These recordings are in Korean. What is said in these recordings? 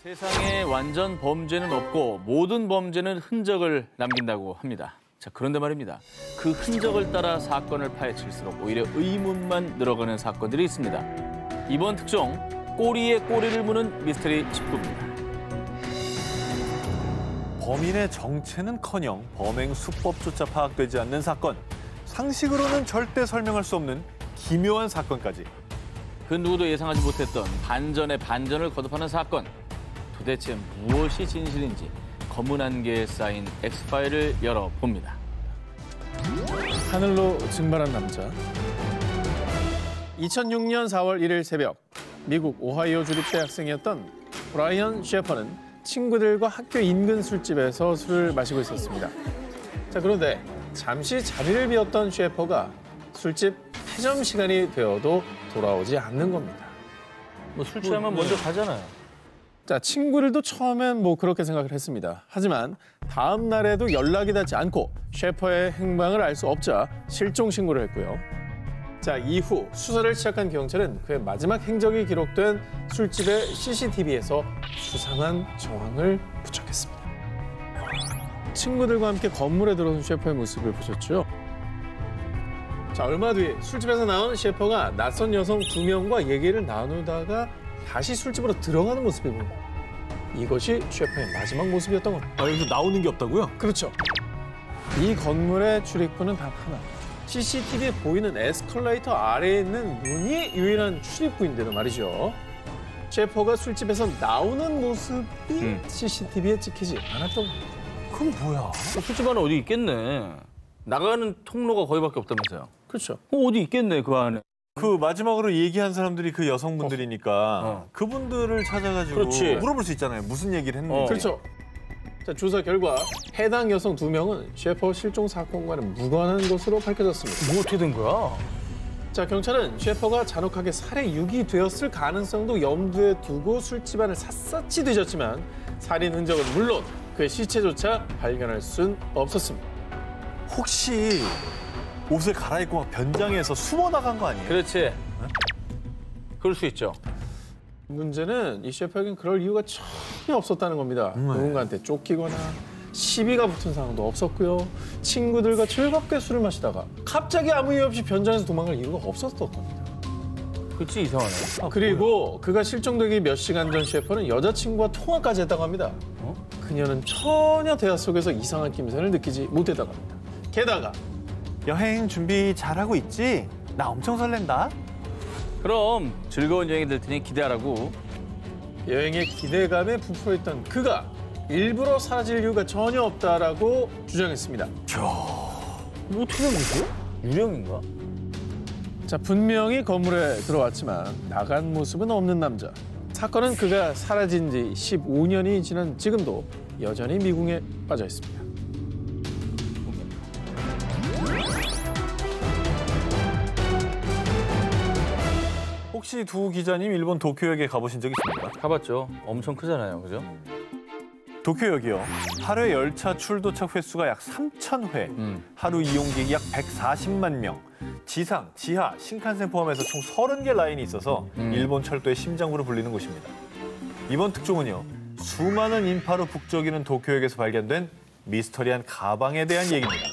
세상에 완전 범죄는 없고 모든 범죄는 흔적을 남긴다고 합니다. 자, 그런데 말입니다. 그 흔적을 따라 사건을 파헤칠수록 오히려 의문만 늘어가는 사건들이 있습니다. 이번 특종, 꼬리에 꼬리를 무는 미스터리 19입니다. 범인의 정체는커녕 범행 수법조차 파악되지 않는 사건. 상식으로는 절대 설명할 수 없는 기묘한 사건까지. 그 누구도 예상하지 못했던 반전의 반전을 거듭하는 사건. 도대체 무엇이 진실인지 검은 안개에 쌓인 엑스파일을 열어봅니다. 하늘로 증발한 남자. 2006년 4월 1일 새벽, 미국 오하이오 주립대 학생이었던 브라이언 셰퍼는 친구들과 학교 인근 술집에서 술을 마시고 있었습니다. 자, 그런데 잠시 자리를 비웠던 셰퍼가 술집 폐점 시간이 되어도 돌아오지 않는 겁니다. 술 취하면 먼저 가잖아요. 자, 친구들도 처음엔 그렇게 생각을 했습니다. 하지만 다음 날에도 연락이 닿지 않고 셰퍼의 행방을 알 수 없자 실종 신고를 했고요. 자, 이후 수사를 시작한 경찰은 그의 마지막 행적이 기록된 술집의 CCTV에서 수상한 정황을 포착했습니다. 친구들과 함께 건물에 들어선 셰퍼의 모습을 보셨죠? 자, 얼마 뒤 술집에서 나온 셰퍼가 낯선 여성 2명과 얘기를 나누다가 다시 술집으로 들어가는 모습이 보입니다. 이것이 셰퍼의 마지막 모습이었던 겁니다. 여기서 나오는 게 없다고요? 그렇죠. 이 건물의 출입구는 단 하나. CCTV에 보이는 에스컬레이터 아래에 있는 문이 유일한 출입구인데도 말이죠. 셰퍼가 술집에서 나오는 모습이 CCTV에 찍히지 않았던 겁니다. 그럼 뭐야? 술집 안에 어디 있겠네. 나가는 통로가 거기밖에 없다면서요. 그렇죠. 어디 있겠네, 그 안에. 그 마지막으로 얘기한 사람들이 그 여성분들이니까 그분들을 찾아가지고 그렇지. 물어볼 수 있잖아요. 무슨 얘기를 했는지. 그렇죠. 자, 조사 결과 해당 여성 2명은 셰퍼 실종 사건과는 무관한 것으로 밝혀졌습니다. 뭐 어떻게 된 거야? 자, 경찰은 셰퍼가 잔혹하게 살해 유기되었을 가능성도 염두에 두고 술집 안을 샅샅이 뒤졌지만 살인 흔적은 물론 그의 시체조차 발견할 순 없었습니다. 혹시 옷을 갈아입고 막 변장해서 숨어 나간 거 아니에요? 그렇지. 그럴 수 있죠. 문제는 이 셰퍼에겐 그럴 이유가 전혀 없었다는 겁니다. 누군가한테 쫓기거나 시비가 붙은 상황도 없었고요. 친구들과 즐겁게 술을 마시다가 갑자기 아무 이유 없이 변장해서 도망갈 이유가 없었던 겁니다. 그치, 이상하네. 그리고 그가 실종되기 몇 시간 전 셰퍼는 여자친구와 통화까지 했다고 합니다. 그녀는 전혀 대화 속에서 이상한 낌새를 느끼지 못했다고 합니다. 게다가 여행 준비 잘하고 있지? 나 엄청 설렌다. 그럼 즐거운 여행이 될 테니 기대하라고. 여행에 기대감에 부풀어있던 그가 일부러 사라질 이유가 전혀 없다라고 주장했습니다. 뭐 어떻게 된 거지? 유령인가? 자, 분명히 건물에 들어왔지만 나간 모습은 없는 남자. 사건은 그가 사라진 지 15년이 지난 지금도 여전히 미궁에 빠져 있습니다. 혹시 두 기자님 일본 도쿄역에 가보신 적 있습니까? 가봤죠. 엄청 크잖아요, 그죠? 도쿄역이요. 하루에 열차 출도착 횟수가 약 3,000회, 하루 이용객이 약 140만 명, 지상, 지하, 신칸센 포함해서 총 30개 라인이 있어서 일본 철도의 심장부로 불리는 곳입니다. 이번 특종은요, 수많은 인파로 북적이는 도쿄역에서 발견된 미스터리한 가방에 대한 얘기입니다.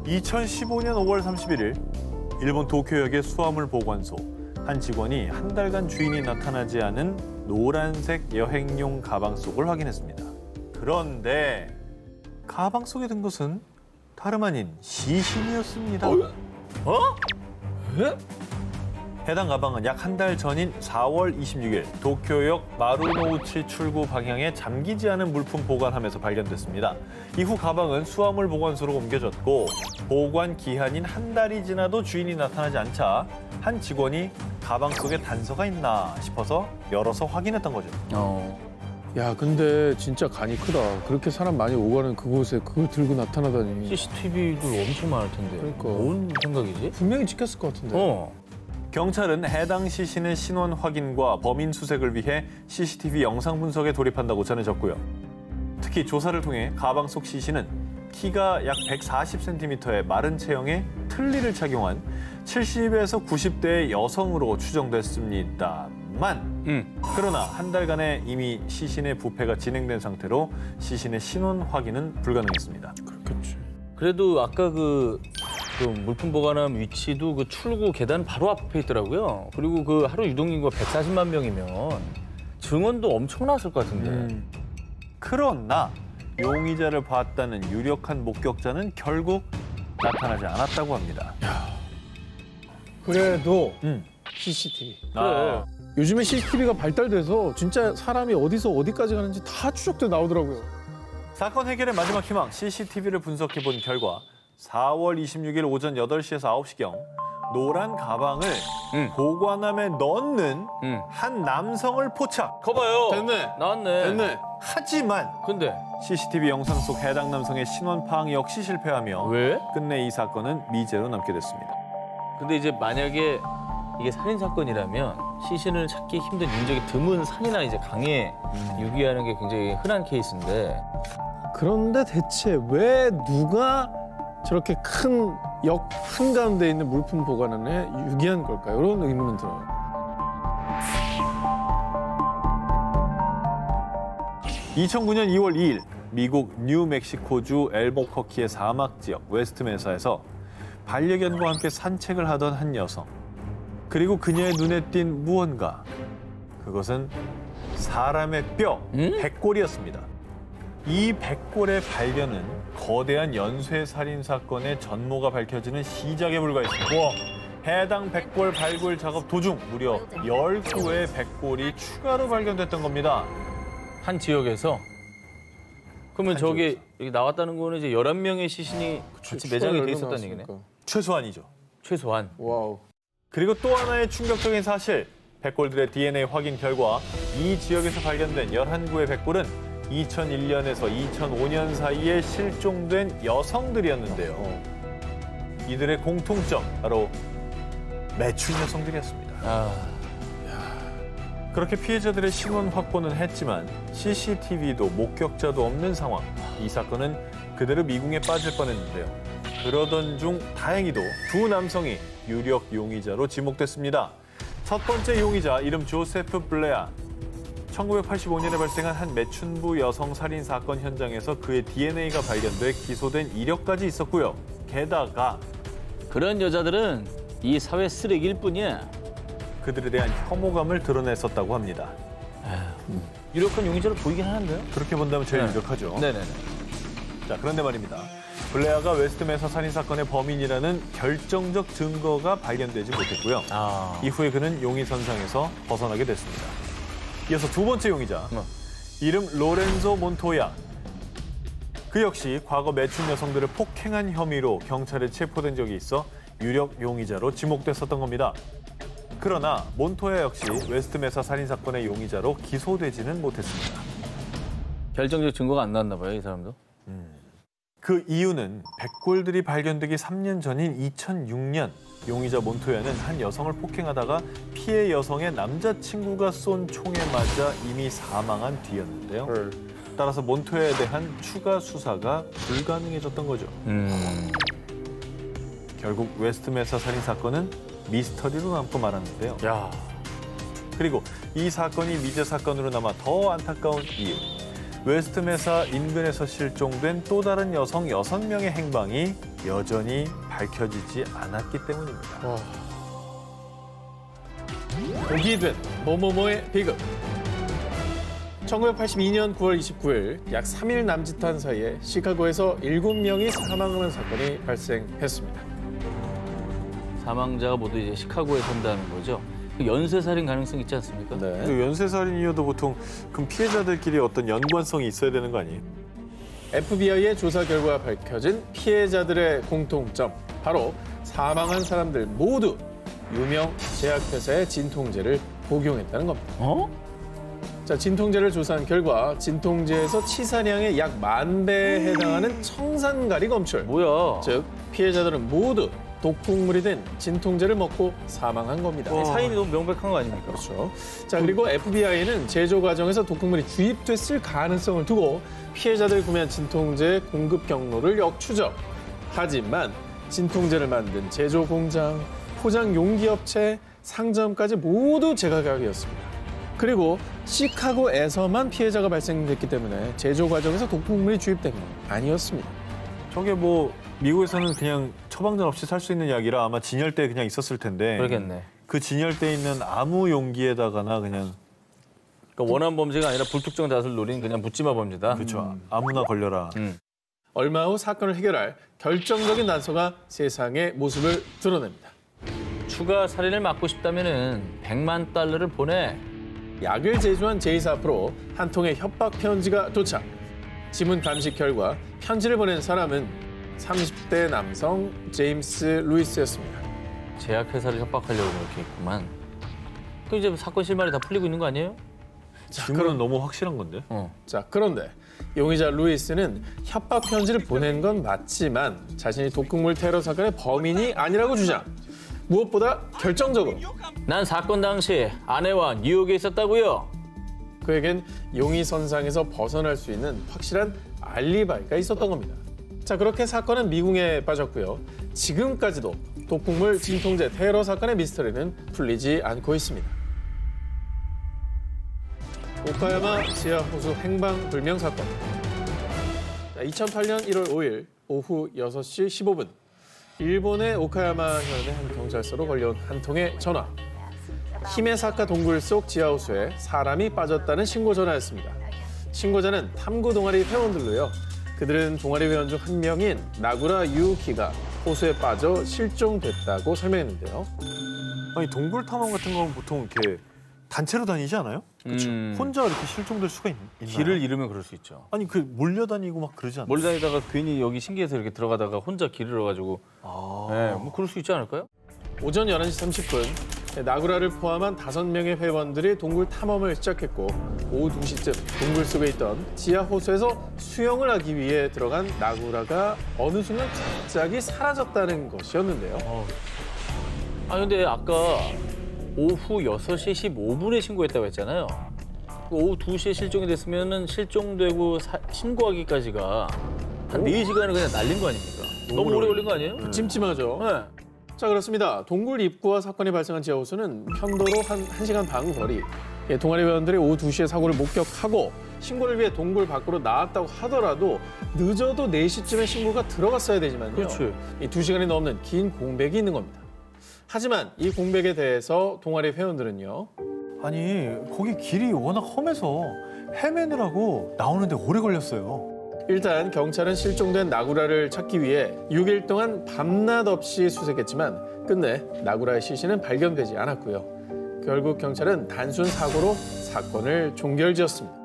2015년 5월 31일, 일본 도쿄역의 수화물 보관소. 한 직원이 한 달간 주인이 나타나지 않은 노란색 여행용 가방 속을 확인했습니다. 그런데 가방 속에 든 것은 다름 아닌 시신이었습니다. 해당 가방은 약 한 달 전인 4월 26일 도쿄역 마루노우치 출구 방향에 잠기지 않은 물품 보관함에서 발견됐습니다. 이후 가방은 수화물 보관소로 옮겨졌고 보관 기한인 한 달이 지나도 주인이 나타나지 않자 한 직원이 가방 속에 단서가 있나 싶어서 열어서 확인했던 거죠. 야, 근데 진짜 간이 크다. 그렇게 사람 많이 오가는 그곳에 그걸 들고 나타나다니. CCTV도 엄청 많을 텐데. 그러니까. 뭔 생각이지? 분명히 지켰을 것 같은데. 경찰은 해당 시신의 신원 확인과 범인 수색을 위해 CCTV 영상 분석에 돌입한다고 전해졌고요. 특히 조사를 통해 가방 속 시신은 키가 약 140cm의 마른 체형의 틀니를 착용한 70에서 90대의 여성으로 추정됐습니다만 그러나 한 달간에 이미 시신의 부패가 진행된 상태로 시신의 신원 확인은 불가능했습니다. 그렇겠지. 그래도 아까 그 물품 보관함 위치도 그 출구 계단 바로 앞에 있더라고요. 그리고 그 하루 유동인구가 140만 명이면 증언도 엄청났을 것 같은데. 그러나 용의자를 봤다는 유력한 목격자는 결국 나타나지 않았다고 합니다. 그래도 CCTV. 아, 요즘에 CCTV가 발달돼서 진짜 사람이 어디서 어디까지 가는지 다 추적돼 나오더라고요. 사건 해결의 마지막 희망 CCTV를 분석해 본 결과 4월 26일 오전 8시에서 9시경 노란 가방을 보관함에 넣는 한 남성을 포착. 거봐요. 됐네. 나왔네. 됐네. 하지만 근데 CCTV 영상 속 해당 남성의 신원 파악 역시 실패하며 왜? 끝내 이 사건은 미제로 남게 됐습니다. 근데 이제 만약에 이게 살인 사건이라면 시신을 찾기 힘든 인적이 드문 산이나 이제 강에 유기하는 게 굉장히 흔한 케이스인데. 그런데 대체 왜 누가 저렇게 큰 역 한가운데 있는 물품 보관함에 유기한 걸까요? 이런 의문은 들어요. (2009년 2월 2일) 미국 뉴멕시코주 엘버커키의 사막 지역 웨스트메사에서 반려견과 함께 산책을 하던 한 여성. 그리고 그녀의 눈에 띈 무언가. 그것은 사람의 뼈, 백골이었습니다. 이 백골의 발견은 거대한 연쇄살인 사건의 전모가 밝혀지는 시작에 불과했습니다. 해당 백골 발굴 작업 도중 무려 12개의 백골이 추가로 발견됐던 겁니다. 한 지역에서? 그러면 저기 여기 나왔다는 거는 이제 11명의 시신이 같이 매장이 돼 있었다는 얘기네. 최소한이죠. 최소한. 와우. 그리고 또 하나의 충격적인 사실. 백골들의 DNA 확인 결과 이 지역에서 발견된 11구의 백골은 2001년에서 2005년 사이에 실종된 여성들이었는데요. 이들의 공통점, 바로 매춘 여성들이었습니다. 그렇게 피해자들의 신원 확보는 했지만 CCTV도 목격자도 없는 상황. 이 사건은 그대로 미궁에 빠질 뻔했는데요. 그러던 중 다행히도 두 남성이 유력 용의자로 지목됐습니다. 첫 번째 용의자 이름 조세프 블레아. 1985년에 발생한 한 매춘부 여성 살인 사건 현장에서 그의 DNA가 발견돼 기소된 이력까지 있었고요. 게다가 그런 여자들은 이 사회 쓰레기일 뿐이야. 그들에 대한 혐오감을 드러냈었다고 합니다. 유력한 용의자로 보이긴 하는데요? 그렇게 본다면 제일 유력하죠. 네네네. 자, 그런데 말입니다. 블레아가 웨스트메사 살인 사건의 범인이라는 결정적 증거가 발견되지 못했고요. 이후에 그는 용의선상에서 벗어나게 됐습니다. 이어서 두 번째 용의자, 이름 로렌조 몬토야. 그 역시 과거 매춘 여성들을 폭행한 혐의로 경찰에 체포된 적이 있어 유력 용의자로 지목됐었던 겁니다. 그러나 몬토야 역시 웨스트메사 살인 사건의 용의자로 기소되지는 못했습니다. 결정적 증거가 안 나왔나 봐요, 이 사람도. 그 이유는 백골들이 발견되기 3년 전인 2006년 용의자 몬토야는 한 여성을 폭행하다가 피해 여성의 남자친구가 쏜 총에 맞아 이미 사망한 뒤였는데요. 따라서 몬토야에 대한 추가 수사가 불가능해졌던 거죠. 결국 웨스트메사 살인 사건은 미스터리로 남고 말았는데요. 그리고 이 사건이 미제 사건으로 남아 더 안타까운 이유. 웨스트메사 인근에서 실종된 또 다른 여성 6명의 행방이 여전히 밝혀지지 않았기 때문입니다. 독이 된 뭐뭐뭐의 비극. 1982년 9월 29일 약 3일 남짓한 사이에 시카고에서 7명이 사망하는 사건이 발생했습니다. 사망자가 모두 이제 시카고에 산다는 거죠. 연쇄살인 가능성 있지 않습니까? 근데 연쇄살인이어도 보통 그럼 피해자들끼리 어떤 연관성이 있어야 되는 거 아니에요? FBI의 조사 결과 밝혀진 피해자들의 공통점. 바로 사망한 사람들 모두 유명 제약회사의 진통제를 복용했다는 겁니다. 자, 진통제를 조사한 결과 진통제에서 치사량의 약 10,000배에 해당하는 청산가리 검출. 뭐야? 즉, 피해자들은 모두 독극물이 된 진통제를 먹고 사망한 겁니다. 사인이 너무 명백한 거 아닙니까? 그렇죠. 자, 그리고 FBI는 제조 과정에서 독극물이 주입됐을 가능성을 두고 피해자들이 구매한 진통제의 공급 경로를 역추적. 하지만 진통제를 만든 제조 공장, 포장 용기 업체, 상점까지 모두 제각각이었습니다. 그리고 시카고에서만 피해자가 발생됐기 때문에 제조 과정에서 독극물이 주입된 건 아니었습니다. 저게 뭐 미국에서는 그냥 처방전 없이 살 수 있는 약이라 아마 진열대에 그냥 있었을 텐데 그러겠네. 그 진열대에 있는 아무 용기에다가나 그냥 그러니까 원한 범죄가 아니라 불특정 다수를 노린 그냥 묻지마 범죄다. 그렇죠. 아무나 걸려라. 얼마 후 사건을 해결할 결정적인 단서가 세상의 모습을 드러냅니다. 추가 살인을 막고 싶다면은 100만 달러를 보내. 약을 제조한 제이사 앞으로 한 통의 협박 편지가 도착. 지문 감식 결과 편지를 보낸 사람은 30대 남성 제임스 루이스였습니다. 제약회사를 협박하려고 이렇게 있구만. 그 이제 사건 실마리 다 풀리고 있는 거 아니에요? 지문은 너무 확실한 건데. 자, 그런데 용의자 루이스는 협박 편지를 보낸 건 맞지만 자신이 독극물 테러 사건의 범인이 아니라고 주장. 무엇보다 결정적으로 난 사건 당시 아내와 뉴욕에 있었다고요. 그에겐 용의선상에서 벗어날 수 있는 확실한 알리바이가 있었던 겁니다. 자, 그렇게 사건은 미궁에 빠졌고요. 지금까지도 독극물 진통제 테러 사건의 미스터리는 풀리지 않고 있습니다. 오카야마 지하 호수 행방불명 사건. 2008년 1월 5일 오후 6시 15분. 일본의 오카야마 현의 한 경찰서로 걸려온 한 통의 전화. 히메사카 동굴 속 지하호수에 사람이 빠졌다는 신고 전화였습니다. 신고자는 탐구 동아리 회원들로요. 그들은 동아리 회원 중 한 명인 나구라 유우키가 호수에 빠져 실종됐다고 설명했는데요. 아니 동굴 탐험 같은 건 보통 이렇게 단체로 다니지 않아요? 그렇죠. 혼자 이렇게 실종될 수가 있나요? 길을 잃으면 그럴 수 있죠. 아니 그 몰려다니고 막 그러지 않나요? 몰다니다가 괜히 여기 신기해서 이렇게 들어가다가 혼자 길을 잃어가지고 네, 뭐 그럴 수 있지 않을까요? 오전 11시 30분 나구라를 포함한 5명의 회원들이 동굴 탐험을 시작했고 오후 2시쯤 동굴 속에 있던 지하 호수에서 수영을 하기 위해 들어간 나구라가 어느 순간 갑자기 사라졌다는 것이었는데요. 아 근데 아까 오후 6시 15분에 신고했다고 했잖아요. 오후 2시에 실종이 됐으면은 실종되고 신고하기까지가 한 4시간을 그냥 날린 거 아닙니까? 너무 오래 걸린 거 아니에요? 찜찜하죠. 네. 자, 그렇습니다. 동굴 입구와 사건이 발생한 지하 호수는 편도로 한 1시간 반 거리. 동아리 회원들이 오후 2시에 사고를 목격하고 신고를 위해 동굴 밖으로 나왔다고 하더라도 늦어도 4시쯤에 신고가 들어갔어야 되지만요. 그렇지. 이 2시간이 넘는 긴 공백이 있는 겁니다. 하지만 이 공백에 대해서 동아리 회원들은요. 아니 거기 길이 워낙 험해서 헤매느라고 나오는데 오래 걸렸어요. 일단 경찰은 실종된 나구라를 찾기 위해 6일 동안 밤낮 없이 수색했지만 끝내 나구라의 시신은 발견되지 않았고요. 결국 경찰은 단순 사고로 사건을 종결지었습니다.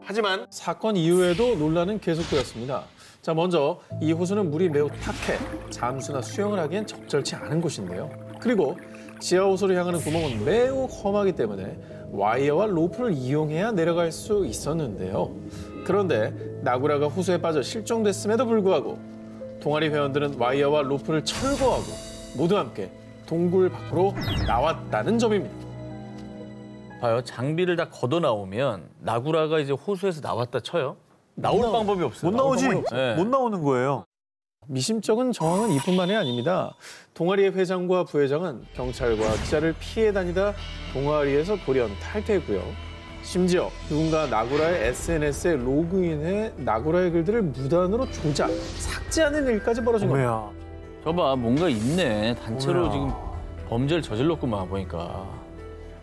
하지만 사건 이후에도 논란은 계속되었습니다. 자, 먼저 이 호수는 물이 매우 탁해 잠수나 수영을 하기엔 적절치 않은 곳인데요. 그리고 지하 호수로 향하는 구멍은 매우 험하기 때문에 와이어와 로프를 이용해야 내려갈 수 있었는데요. 그런데 나구라가 호수에 빠져 실종됐음에도 불구하고 동아리 회원들은 와이어와 로프를 철거하고 모두 함께 동굴 밖으로 나왔다는 점입니다. 봐요. 장비를 다 걷어 나오면 나구라가 이제 호수에서 나왔다 쳐요. 나올 방법이 없어요. 못 나오지. 네. 못 나오는 거예요. 미심쩍은 정황은 이뿐만이 아닙니다. 동아리의 회장과 부회장은 경찰과 기자를 피해 다니다 동아리에서 돌연 탈퇴했고요. 심지어 누군가 나구라의 SNS에 로그인해 나구라의 글들을 무단으로 조작, 삭제하는 일까지 벌어진 겁니다. 어머야. 저봐 뭔가 있네. 단체로 뭐야. 지금 범죄를 저질렀구만 보니까.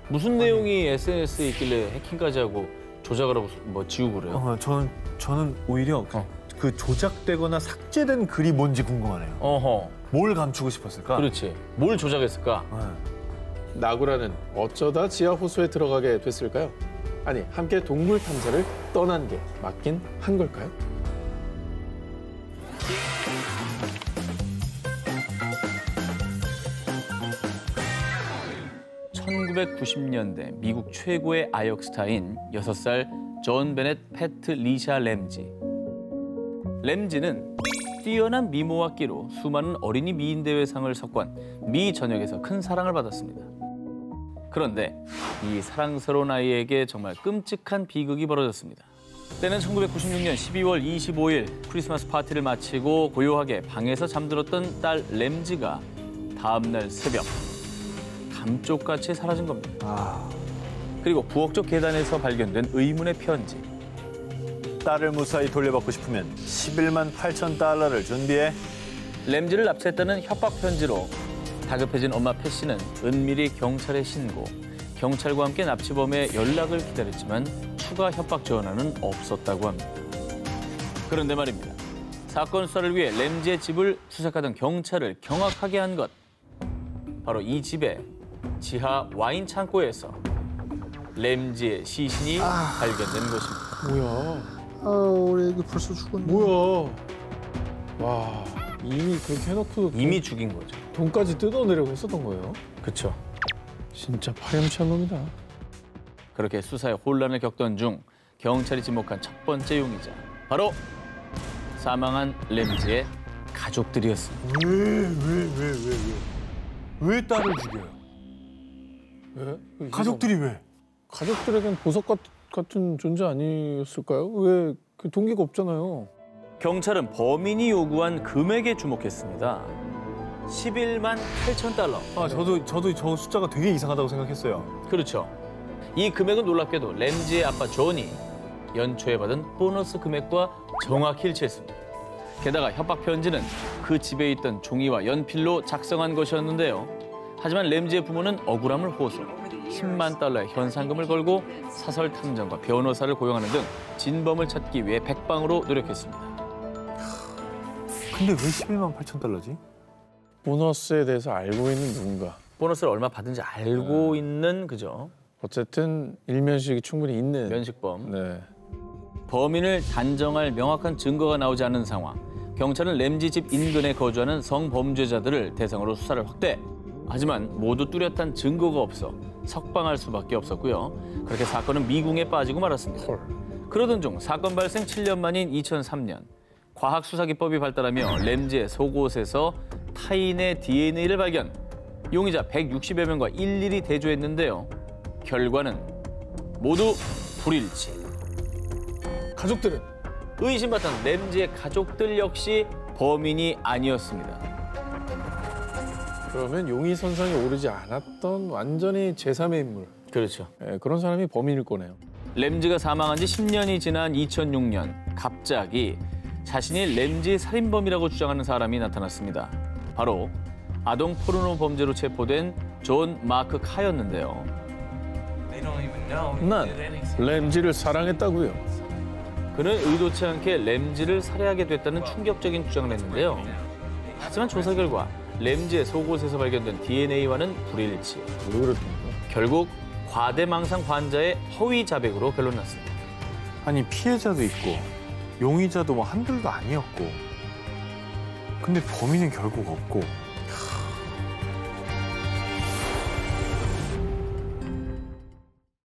무슨 내용이 SNS에 있길래 해킹까지 하고 조작을 하고 뭐 지우고 그래요? 저는 오히려 그 조작되거나 삭제된 글이 뭔지 궁금하네요. 어허. 뭘 감추고 싶었을까? 그렇지. 뭘 조작했을까? 나구라는 어쩌다 지하 호수에 들어가게 됐을까요? 아니, 함께 동굴 탐사를 떠난 게 맞긴 한 걸까요? (1990년대) 미국 최고의 아역 스타인 6살 존 베넷 패트 리샤 램지. 램지는 뛰어난 미모와 끼로 수많은 어린이 미인 대회상을 석권, 미 전역에서 큰 사랑을 받았습니다. 그런데 이 사랑스러운 아이에게 정말 끔찍한 비극이 벌어졌습니다. 때는 1996년 12월 25일 크리스마스 파티를 마치고 고요하게 방에서 잠들었던 딸 램지가 다음 날 새벽 감쪽같이 사라진 겁니다. 그리고 부엌 쪽 계단에서 발견된 의문의 편지. 딸을 무사히 돌려받고 싶으면 11만 8천 달러를 준비해. 램지를 납치했다는 협박 편지로 다급해진 엄마 패 씨는 은밀히 경찰에 신고, 경찰과 함께 납치범의 연락을 기다렸지만 추가 협박 전화는 없었다고 합니다. 그런데 말입니다. 사건 수사를 위해 램지의 집을 수색하던 경찰을 경악하게 한 것. 바로 이 집의 지하 와인 창고에서 램지의 시신이 발견된 것입니다. 뭐야? 우리 애기 벌써 죽었네. 뭐야? 와, 이미 그렇게 해놓고 이미 죽인 거죠. 돈까지 뜯어내려고 했었던 거예요? 그렇죠. 진짜 파렴치한 놈이다. 그렇게 수사에 혼란을 겪던 중 경찰이 지목한 첫 번째 용의자. 바로 사망한 램지의 가족들이었습니다. 왜 딸을 죽여요? 왜? 가족들이 왜? 가족들에겐 보석 같은 존재 아니었을까요? 왜 그 동기가 없잖아요. 경찰은 범인이 요구한 금액에 주목했습니다. 11만 8천 달러. 저도 저 숫자가 되게 이상하다고 생각했어요. 그렇죠. 이 금액은 놀랍게도 램지의 아빠 존이 연초에 받은 보너스 금액과 정확히 일치했습니다. 게다가 협박 편지는 그 집에 있던 종이와 연필로 작성한 것이었는데요. 하지만 램지의 부모는 억울함을 호소, 10만 달러의 현상금을 걸고 사설 탐정과 변호사를 고용하는 등 진범을 찾기 위해 백방으로 노력했습니다. 근데 왜 11만 8천 달러지? 보너스에 대해서 알고 있는 누군가. 보너스를 얼마 받은지 알고 있는 그죠? 어쨌든 일면식이 충분히 있는. 면식범. 네. 범인을 단정할 명확한 증거가 나오지 않는 상황. 경찰은 램지 집 인근에 거주하는 성범죄자들을 대상으로 수사를 확대. 하지만 모두 뚜렷한 증거가 없어 석방할 수밖에 없었고요. 그렇게 사건은 미궁에 빠지고 말았습니다. 그러던 중 사건 발생 7년 만인 2003년 과학수사기법이 발달하며 램지의 속옷에서 타인의 DNA를 발견. 용의자 160여 명과 일일이 대조했는데요. 결과는 모두 불일치. 가족들은 의심받던 램지의 가족들 역시 범인이 아니었습니다. 그러면 용의선상에 오르지 않았던 완전히 제3의 인물. 그렇죠. 예, 그런 사람이 범인일 거네요. 램지가 사망한 지 10년이 지난 2006년 갑자기 자신이 램지 살인범이라고 주장하는 사람이 나타났습니다. 바로 아동 포르노 범죄로 체포된 존 마크 카였는데요. 난 램지를 사랑했다고요. 그는 의도치 않게 램지를 살해하게 됐다는 충격적인 주장을 했는데요. 하지만 조사 결과 램지의 속옷에서 발견된 DNA와는 불일치. 왜 그랬던 거야? 결국 과대망상 환자의 허위 자백으로 결론났습니다. 아니 피해자도 있고 용의자도 뭐 한둘도 아니었고 근데 범인은 결국 없고